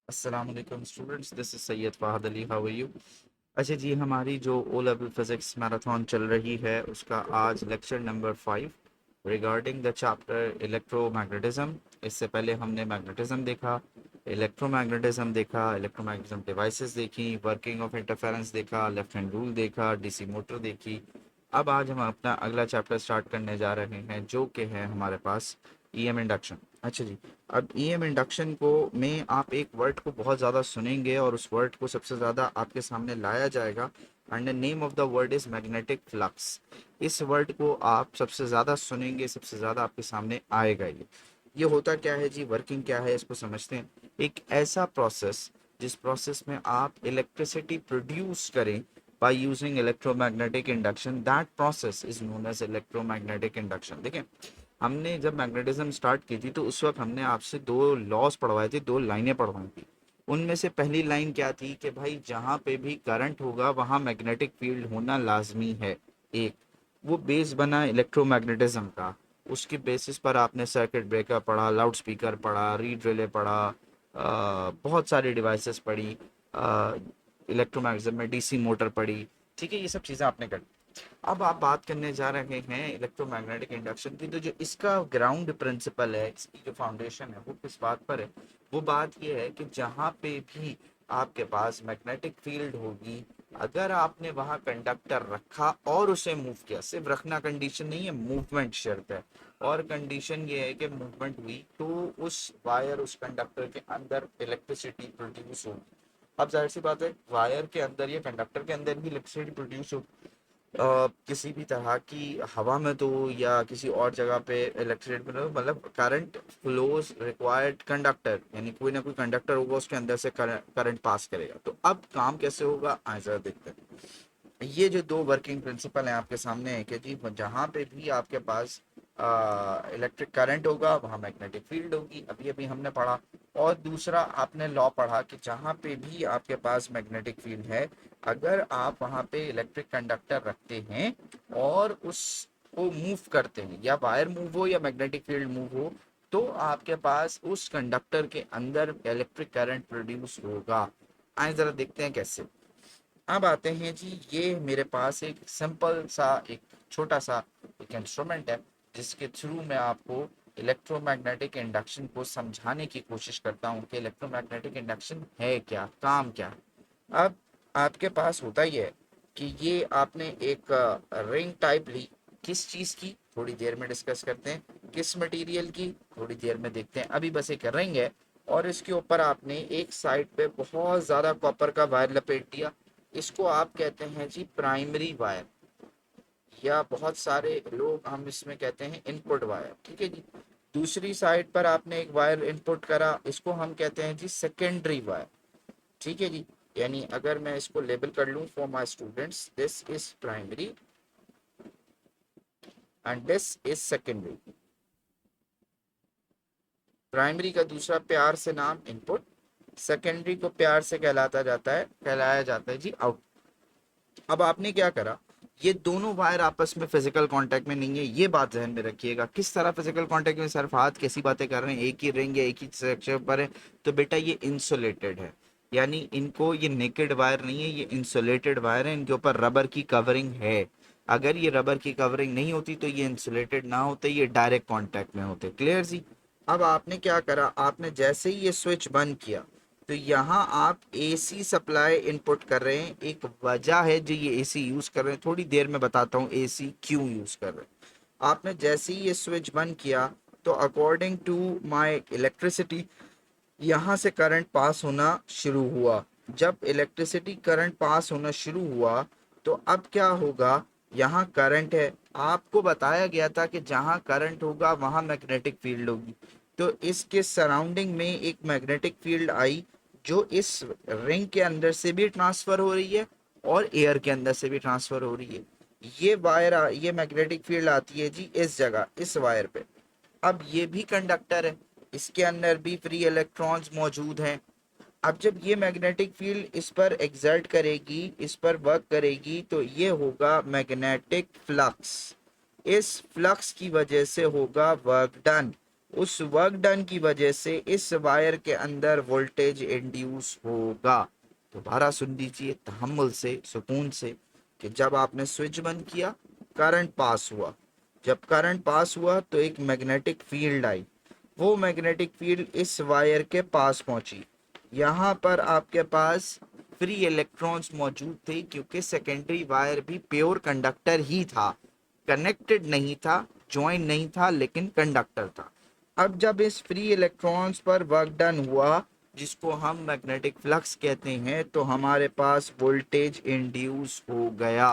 अस्सलाम वालेकुम students, this is Syed Fahad Ali, how are you. अच्छा जी, हमारी जो ओ लेवल फिज़िक्स मैराथन चल रही है उसका आज lecture number 5 regarding the chapter electromagnetism. इससे पहले हमने मैग्नेटिज्म देखा, इलेक्ट्रोमैग्नेटिज्म देखा, इलेक्ट्रोमैग्नेटिज्म डिवाइसेस देखी, वर्किंग ऑफ इंटरफेरेंस देखा, लेफ्ट हैंड रूल देखा, डीसी मोटर देखी। अब आज हम अपना अगला चैप्टर स्टार्ट करने जा रहे हैं जो कि है हमारे पास ईएम इंडक्शन। अच्छा जी, अब ईएम इंडक्शन को में आप एक वर्ड को बहुत ज़्यादा सुनेंगे और उस वर्ड को सबसे ज़्यादा आपके सामने लाया जाएगा and the name of the word is magnetic flux. इस वर्ड को आप सबसे ज़्यादा सुनेंगे, सबसे ज़्यादा आपके सामने आएगा। ये होता क्या है जी, वर्किंग क्या है इसको समझते हैं। एक ऐसा प्रोसेस जिस प्रोसेस में आप इलेक्ट्रिसिटी प्रोड्यूस करें by using electromagnetic induction, that process is known as electromagnetic induction। देखें, हमने जब मैग्नेटिज्म स्टार्ट की थी तो उस वक्त हमने आपसे दो लॉस पढ़वाए थे, दो लाइनें पढ़वाई थी। उनमें से पहली लाइन क्या थी कि भाई जहाँ पे भी करंट होगा वहाँ मैग्नेटिक फील्ड होना लाजमी है। एक वो बेस बना इलेक्ट्रोमैग्नेटिज्म का। उसके बेसिस पर आपने सर्किट ब्रेकर पढ़ा, लाउड स्पीकर पढ़ा, रीड रिले पढ़ा, बहुत सारी डिवाइसेस पढ़ी, इलेक्ट्रोमैग्नेटिज्म में डीसी मोटर पढ़ी। ठीक है, ये सब चीज़ें आपने कर। अब आप बात करने जा रहे हैं इलेक्ट्रोमैग्नेटिक इंडक्शन की, तो जो इसका ग्राउंड प्रिंसिपल है, इसकी जो फाउंडेशन है वो किस बात पर है। वो बात ये है कि जहाँ पे भी आपके पास मैग्नेटिक फील्ड होगी, अगर आपने वहाँ कंडक्टर रखा और उसे मूव किया, सिर्फ रखना कंडीशन नहीं है, मूवमेंट शर्त है। और कंडीशन ये है कि मूवमेंट हुई तो उस वायर, उस कंडक्टर के अंदर इलेक्ट्रिसिटी प्रोड्यूस होगी। अब जाहिर सी बात है, वायर के अंदर या कंडक्टर के अंदर ही इलेक्ट्रिसिटी प्रोड्यूस हो। किसी भी तरह की हवा में तो या किसी और जगह पे इलेक्ट्रिसिटी में, मतलब करंट फ्लोज रिक्वायर्ड कंडक्टर, यानी कोई ना कोई कंडक्टर होगा उसके अंदर से करंट पास करेगा। तो अब काम कैसे होगा आइए जरा देखते हैं। ये जो दो वर्किंग प्रिंसिपल हैं आपके सामने है कि जी जहाँ पे भी आपके पास इलेक्ट्रिक करंट होगा वहाँ मैग्नेटिक फील्ड होगी, अभी अभी हमने पढ़ा। और दूसरा आपने लॉ पढ़ा कि जहाँ पे भी आपके पास मैग्नेटिक फील्ड है, अगर आप वहाँ पे इलेक्ट्रिक कंडक्टर रखते हैं और उसको मूव करते हैं, या वायर मूव हो या मैग्नेटिक फील्ड मूव हो, तो आपके पास उस कंडक्टर के अंदर इलेक्ट्रिक करंट प्रोड्यूस होगा। आइए जरा देखते हैं कैसे। अब आते हैं जी, ये मेरे पास एक सिंपल सा, एक छोटा सा एक इंस्ट्रूमेंट है जिसके थ्रू मैं आपको इलेक्ट्रोमैग्नेटिक इंडक्शन को समझाने की कोशिश करता हूँ कि इलेक्ट्रोमैग्नेटिक इंडक्शन है क्या, काम क्या है। अब आपके पास होता ही है कि ये आपने एक रिंग टाइप ली। किस चीज़ की थोड़ी देर में डिस्कस करते हैं, किस मटेरियल की थोड़ी देर में देखते हैं। अभी बस एक रिंग है और इसके ऊपर आपने एक साइड पे बहुत ज़्यादा कॉपर का वायर लपेट दिया। इसको आप कहते हैं जी प्राइमरी वायर, या बहुत सारे लोग हम इसमें कहते हैं इनपुट वायर। ठीक है जी। दूसरी साइड पर आपने एक वायर इनपुट करा, इसको हम कहते हैं जी सेकेंडरी वायर। ठीक है जी। यानी अगर मैं इसको लेबल कर लूं for my students, this is primary and this is secondary. Primary का दूसरा प्यार से नाम इनपुट, सेकेंडरी को प्यार से कहलाया जाता है जी आउट। अब आपने क्या करा, ये दोनों वायर आपस में फिजिकल कांटेक्ट में नहीं है, ये बात ध्यान में रखिएगा। किस तरह फिजिकल कांटेक्ट में, सर हाथ कैसी बातें कर रहे हैं, एक ही रिंग है, एक ही स्ट्रक्चर पर है। तो बेटा ये इंसुलेटेड है, यानी इनको, ये नेकेड वायर नहीं है, ये इंसुलेटेड वायर है, इनके ऊपर रबर की कवरिंग है। अगर ये रबर की कवरिंग नहीं होती तो ये इंसुलेटेड ना होते, ये डायरेक्ट कांटेक्ट में होते। क्लियर जी। अब आपने क्या करा, आपने जैसे ही ये स्विच बंद किया तो यहाँ आप एसी सप्लाई इनपुट कर रहे हैं। एक वजह है जो ये एसी यूज कर रहे हैं, थोड़ी देर में बताता हूँ एसी क्यों यूज कर रहे हैं। आपने जैसे ही ये स्विच बंद किया तो अकॉर्डिंग टू माय इलेक्ट्रिसिटी यहाँ से करंट पास होना शुरू हुआ। जब इलेक्ट्रिसिटी करंट पास होना शुरू हुआ तो अब क्या होगा, यहाँ करंट है, आपको बताया गया था कि जहाँ करंट होगा वहाँ मैग्नेटिक फील्ड होगी। तो इसके सराउंडिंग में एक मैग्नेटिक फील्ड आई जो इस रिंग के अंदर से भी ट्रांसफर हो रही है और एयर के अंदर से भी ट्रांसफर हो रही है। ये मैग्नेटिक फील्ड आती है जी इस जगह, इस वायर पे। अब ये भी कंडक्टर है, इसके अंदर भी फ्री इलेक्ट्रॉन्स मौजूद हैं। अब जब ये मैग्नेटिक फील्ड इस पर एग्जर्ट करेगी, इस पर वर्क करेगी, तो ये होगा मैग्नेटिक फ्लक्स। इस फ्लक्स की वजह से होगा वर्क डन। उस वर्क डन की वजह से इस वायर के अंदर वोल्टेज इंड्यूस होगा। दोबारा सुन लीजिए तहम्मुल से, सुकून से, कि जब आपने स्विच बंद किया, करंट पास हुआ। जब करंट पास हुआ तो एक मैग्नेटिक फील्ड आई। वो मैग्नेटिक फील्ड इस वायर के पास पहुंची। यहाँ पर आपके पास फ्री इलेक्ट्रॉन्स मौजूद थे, क्योंकि सेकेंडरी वायर भी प्योर कंडक्टर ही था, कनेक्टेड नहीं था, ज्वाइन नहीं था, लेकिन कंडक्टर था। अब जब इस फ्री इलेक्ट्रॉन्स पर वर्क डन हुआ, जिसको हम मैग्नेटिक फ्लक्स कहते हैं, तो हमारे पास वोल्टेज इंड्यूस हो गया।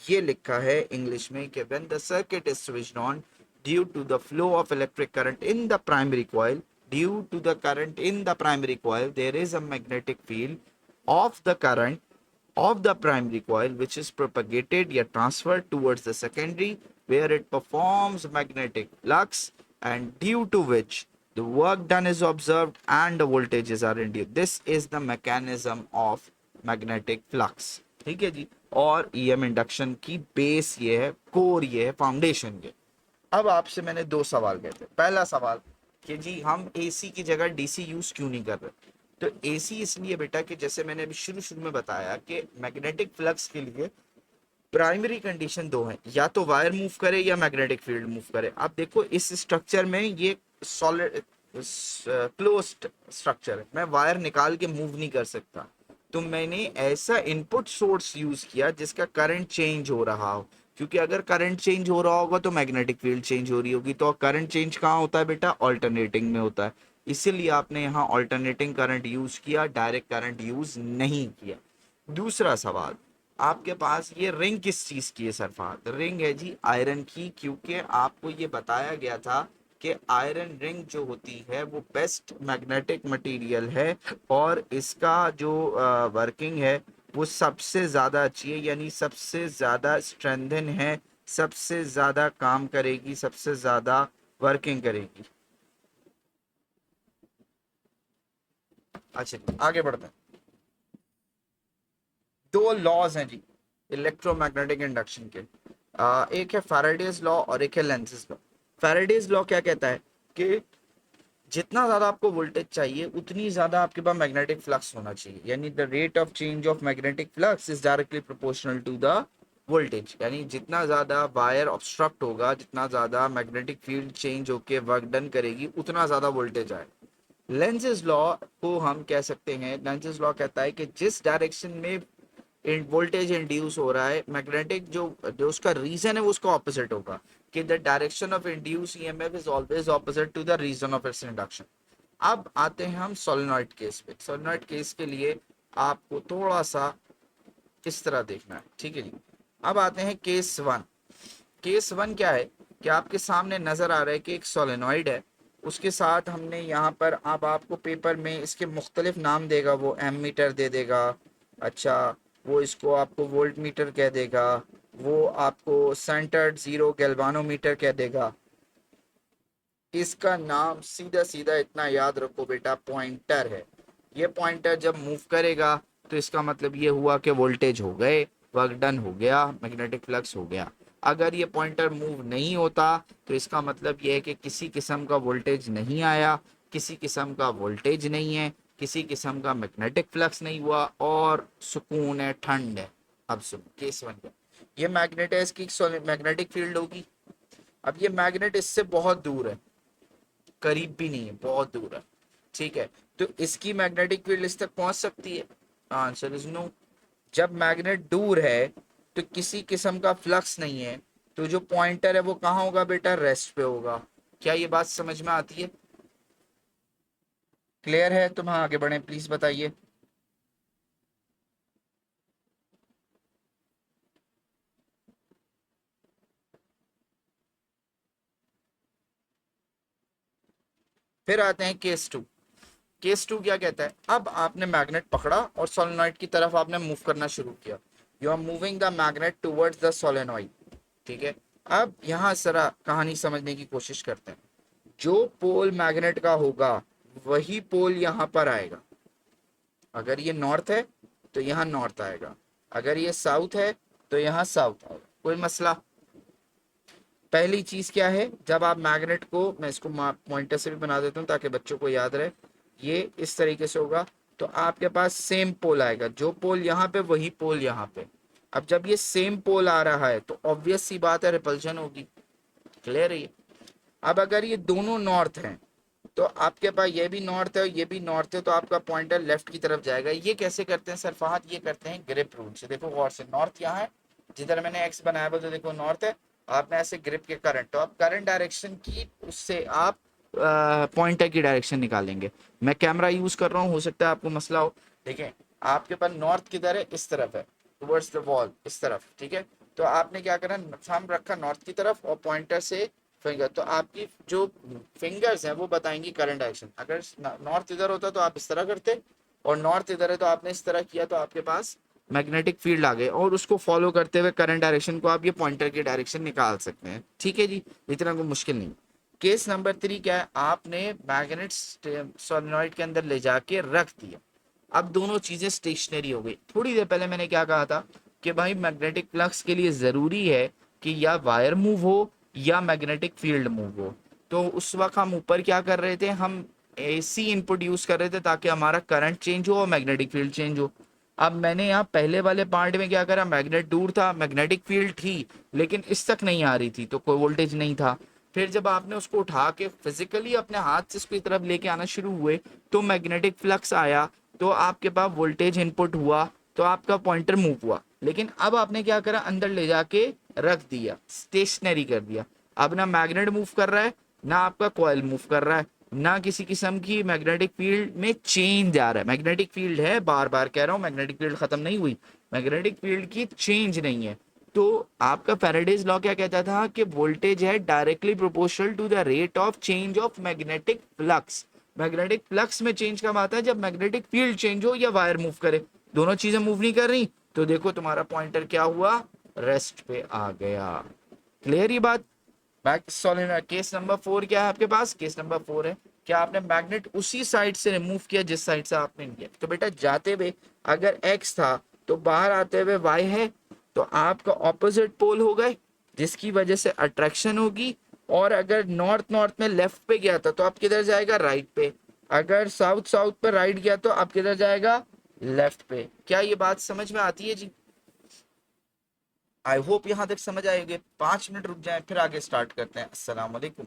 ये लिखा है इंग्लिश में कि when the circuit is switched on due to the flow of electric current in the primary coil, due to the current in the primary coil there is a magnetic field of the current of the primary coil which is propagated or transferred towards the secondary, where it performs magnetic flux, and due to which the work done is observed and the voltages are induced. This is the mechanism of magnetic flux. ठीक है जी। और EM induction की base ये है, core ये है, foundation ये। अब आपसे मैंने दो सवाल किए थे। पहला सवाल कि जी हम एसी की जगह डीसी यूज क्यों नहीं कर रहे? तो एसी इसलिए बेटा कि जैसे मैंने अभी शुरू शुरू में बताया कि मैग्नेटिक फ्लक्स के लिए प्राइमरी कंडीशन दो है, या तो वायर मूव करे या मैग्नेटिक फील्ड मूव करे। आप देखो इस स्ट्रक्चर में ये सॉलिड क्लोज्ड स्ट्रक्चर है, मैं वायर निकाल के मूव नहीं कर सकता। तो मैंने ऐसा इनपुट सोर्स यूज किया जिसका करंट चेंज हो रहा हो, क्योंकि अगर करंट चेंज हो रहा होगा तो मैग्नेटिक फील्ड चेंज हो रही होगी। तो करंट चेंज कहाँ होता है बेटा? ऑल्टरनेटिंग में होता है। इसीलिए आपने यहाँ ऑल्टरनेटिंग करंट यूज किया, डायरेक्ट करंट यूज नहीं किया। दूसरा सवाल, आपके पास ये रिंग किस चीज की है सरफात? रिंग है जी आयरन की, क्योंकि आपको ये बताया गया था कि आयरन रिंग जो होती है वो बेस्ट मैग्नेटिक मटेरियल है, और इसका जो वर्किंग है वो सबसे ज़्यादा अच्छी है, यानी सबसे ज़्यादा स्ट्रेंथन है, सबसे ज़्यादा काम करेगी, सबसे ज़्यादा वर्किंग करेगी। अच्छा आगे बढ़ते हैं। दो लॉज हैं जी इलेक्ट्रोमैग्नेटिक इंडक्शन के। एक है फैराडेज लॉ और एक है लेंज़es लॉ। फैराडेज लॉ क्या कहता है कि जितना ज्यादा आपको वोल्टेज चाहिए उतनी ज्यादा आपके पास मैग्नेटिक फ्लक्स होना चाहिए, यानी the rate of change of magnetic flux is directly proportional to the voltage. यानी जितना ज्यादा वायर ऑब्स्ट्रक्ट होगा, जितना ज्यादा मैग्नेटिक फील्ड चेंज होके वर्क डन करेगी, उतना ज्यादा वोल्टेज आए। लेंज़es लॉ को हम कह सकते हैं, लेंज़es लॉ कहता है कि जिस डायरेक्शन में वोल्टेज इंड्यूस हो रहा है, मैग्नेटिक जो जो उसका रीजन है वो उसका ऑपोजिट होगा, कि the direction of induce EMF is always opposite to the reason of its induction. अब आते हैं हम सोलेनॉइड केस पे। सोलेनॉइड केस के लिए आपको थोड़ा सा इस तरह देखना है, ठीक है जी। अब आते हैं केस वन। केस वन क्या है कि आपके सामने नजर आ रहा है कि एक सोलेनॉइड है, उसके साथ हमने यहाँ पर, अब आपको पेपर में इसके मुख्तलिफ नाम देगा, वो एम मीटर दे देगा, अच्छा वो इसको आपको वोल्ट मीटर कह देगा, वो आपको सेंटर्ड जीरो गैल्वानोमीटर कह देगा। इसका नाम सीधा सीधा इतना याद रखो बेटा, पॉइंटर है। ये पॉइंटर जब मूव करेगा तो इसका मतलब ये हुआ कि वोल्टेज हो गए, वर्क डन हो गया, मैग्नेटिक फ्लक्स हो गया। अगर ये पॉइंटर मूव नहीं होता तो इसका मतलब ये है कि किसी किस्म का वोल्टेज नहीं आया, किसी किस्म का वोल्टेज नहीं है, किसी किस्म का मैग्नेटिक फ्लक्स नहीं हुआ, और सुकून है, ठंड है। अब सुनो केस वन का, ये मैग्नेट है, इसकी मैग्नेटिक फील्ड होगी। अब ये मैग्नेट इससे बहुत दूर है, करीब भी नहीं है, बहुत दूर है, ठीक है। तो इसकी मैग्नेटिक फील्ड इस तक पहुंच सकती है? Answer is no. जब मैग्नेट दूर है तो किसी किस्म का फ्लक्स नहीं है, तो जो पॉइंटर है वो कहाँ होगा बेटा? रेस्ट पे होगा। क्या ये बात समझ में आती है? क्लियर है? तुम हाँ आगे बढ़े प्लीज बताइए। फिर आते हैं केस टू। केस टू क्या कहता है? अब आपने मैग्नेट पकड़ा और सोलेनॉइड की तरफ आपने मूव करना शुरू किया। You are moving the magnet towards the solenoid, ठीक है। अब यहाँ जरा कहानी समझने की कोशिश करते हैं। जो पोल मैग्नेट का होगा वही पोल यहाँ पर आएगा। अगर ये नॉर्थ है तो यहाँ नॉर्थ आएगा, अगर ये साउथ है तो यहाँ साउथ आएगा। कोई मसला? पहली चीज क्या है, जब आप मैग्नेट को, मैं इसको पॉइंटर से भी बना देता हूँ ताकि बच्चों को याद रहे, ये इस तरीके से होगा तो आपके पास सेम पोल आएगा, जो पोल यहाँ पे वही पोल यहाँ पे। अब जब ये सेम पोल आ रहा है तो ऑब्वियस सी बात है रिपल्शन होगी, क्लियर है ये। अब अगर ये दोनों नॉर्थ हैं तो आपके पास ये भी नॉर्थ है ये भी नॉर्थ है, तो आपका पॉइंटर लेफ्ट की तरफ जाएगा। ये कैसे करते हैं सर फहद, ये करते हैं ग्रिप रूल से। देखो गौर से, नॉर्थ यहाँ है, जिधर मैंने एक्स बनाया हुआ तो देखो नॉर्थ है, आपने ऐसे ग्रिप के करंट, तो आप करंट डायरेक्शन की उससे आप पॉइंटर की डायरेक्शन निकालेंगे। मैं कैमरा यूज कर रहा हूँ, हो सकता है आपको मसला हो। देखें आपके पास नॉर्थ किधर है, इस तरफ है, टुवर्ड्स द वॉल, इस तरफ, ठीक है। तो आपने क्या करना, थंब रखा नॉर्थ की तरफ और पॉइंटर से फिंगर, तो आपकी जो फिंगर्स हैं वो बताएंगी करंट डायरेक्शन। अगर नॉर्थ इधर होता तो आप इस तरह करते, और नॉर्थ इधर है तो आपने इस तरह किया, तो आपके पास मैग्नेटिक फील्ड आ गए, और उसको फॉलो करते हुए करंट डायरेक्शन को आप ये पॉइंटर की डायरेक्शन निकाल सकते हैं, ठीक है जी, इतना कोई मुश्किल नहीं। केस नंबर 3 क्या है, आपने मैग्नेट सोलेनॉइड के अंदर ले जाके रख दिया। अब दोनों चीजें स्टेशनरी हो गई। थोड़ी देर पहले मैंने क्या कहा था कि भाई मैग्नेटिक फ्लक्स के लिए जरूरी है कि या वायर मूव हो या मैग्नेटिक फील्ड मूव हो। तो उस वक्त हम ऊपर क्या कर रहे थे, हम एसी इनपुट यूज कर रहे थे ताकि हमारा करंट चेंज हो और मैग्नेटिक फील्ड चेंज हो। अब मैंने यहाँ पहले वाले पार्ट में क्या करा, मैग्नेट दूर था, मैग्नेटिक फील्ड थी लेकिन इस तक नहीं आ रही थी, तो कोई वोल्टेज नहीं था। फिर जब आपने उसको उठा के फिजिकली अपने हाथ से उसकी तरफ लेके आना शुरू हुए तो मैग्नेटिक फ्लक्स आया, तो आपके पास वोल्टेज इनपुट हुआ, तो आपका पॉइंटर मूव हुआ। लेकिन अब आपने क्या करा, अंदर ले जाके रख दिया, स्टेशनरी कर दिया। अब ना मैग्नेट मूव कर रहा है, ना आपका कॉइल मूव कर रहा है, ना किसी किस्म की मैग्नेटिक फील्ड में चेंज आ रहा है। मैग्नेटिक फील्ड है, बार बार कह रहा हूँ, मैग्नेटिक फील्ड खत्म नहीं हुई, मैग्नेटिक फील्ड की चेंज नहीं है। तो आपका फैराडेज लॉ क्या कहता था कि वोल्टेज है directly proportional to the rate of change of magnetic flux. Magnetic flux में चेंज कब आता है, जब मैग्नेटिक फील्ड चेंज हो या वायर मूव करे। दोनों चीजें मूव नहीं कर रही, तो देखो तुम्हारा पॉइंटर क्या हुआ, रेस्ट पे आ गया। क्लियर ये बात। बैक सोलेनॉइड केस नंबर 4 क्या है आपके पास, केस नंबर 4 है क्या आपने मैग्नेट उसी साइड से रिमूव किया जिस साइड से आपने किया। तो बेटा जाते हुए अगर एक्स था तो बाहर आते हुए वाई है, तो आपका ऑपोजिट पोल हो गए जिसकी वजह से अट्रैक्शन होगी। और अगर नॉर्थ नॉर्थ में लेफ्ट पे गया था तो आप किधर जाएगा, राइट पे। अगर साउथ साउथ पे राइट गया तो आप किधर जाएगा, लेफ्ट पे। क्या ये बात समझ में आती है जी? आई होप यहां तक समझ आएगी। 5 मिनट रुक जाए फिर आगे स्टार्ट करते हैं। अस्सलाम वालेकुम।